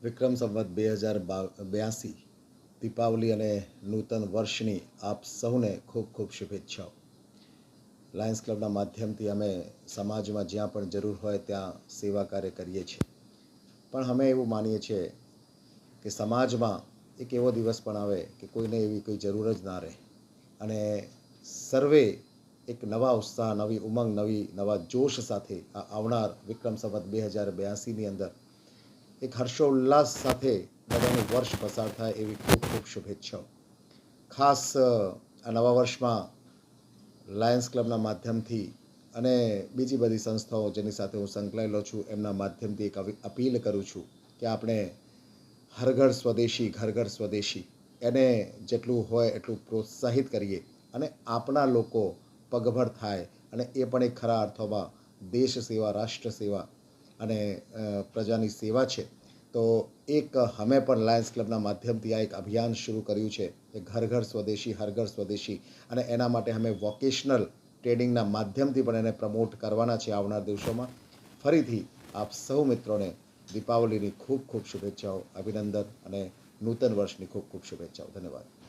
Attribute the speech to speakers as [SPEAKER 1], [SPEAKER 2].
[SPEAKER 1] વિક્રમ સંવત 2082 દીપાવલી અને નૂતન વર્ષની આપ સૌને ખૂબ ખૂબ શુભેચ્છાઓ. લાયન્સ ક્લબના માધ્યમથી અમે સમાજમાં જ્યાં પણ જરૂર હોય ત્યાં સેવા કાર્ય કરીએ છીએ. પણ અમે એવું માનીએ છીએ કે સમાજમાં એક એવો દિવસ પણ આવે કે કોઈને એવી કોઈ જરૂર જ ના રહે અને સર્વે એક નવા ઉત્સાહ, નવી ઉમંગ, નવા જોશ સાથે આ આવનાર વિક્રમ સંવત 2082ની અંદર એક હર્ષોલ્લાસ સાથે બધાનું વર્ષ પસાર થાય એવી ખૂબ ખૂબ શુભેચ્છાઓ. ખાસ આ નવા વર્ષમાં લાયન્સ ક્લબના માધ્યમથી અને બીજી બધી સંસ્થાઓ જેની સાથે હું સંકળાયેલો છું એમના માધ્યમથી એક અપીલ કરું છું કે આપણે હર ઘર સ્વદેશી, ઘર ઘર સ્વદેશી એને જેટલું હોય એટલું પ્રોત્સાહિત કરીએ અને આપણા લોકો પગભર થાય અને એ પણ એક ખરા અર્થોમાં દેશ સેવા, રાષ્ટ્ર સેવા અને પ્રજાની સેવા છે. તો એક અમે પણ લાયન્સ ક્લબના માધ્યમથી આ એક અભિયાન શરૂ કર્યું છે કે ઘર ઘર સ્વદેશી, હર ઘર સ્વદેશી, અને એના માટે અમે વોકેશનલ ટ્રેનિંગના માધ્યમથી પણ એને પ્રમોટ કરવાના છે આવનાર દિવસોમાં. ફરીથી આપ સૌ મિત્રોને દીપાવલીની ખૂબ ખૂબ શુભેચ્છાઓ, અભિનંદન અને નૂતન વર્ષની ખૂબ ખૂબ શુભેચ્છાઓ. ધન્યવાદ.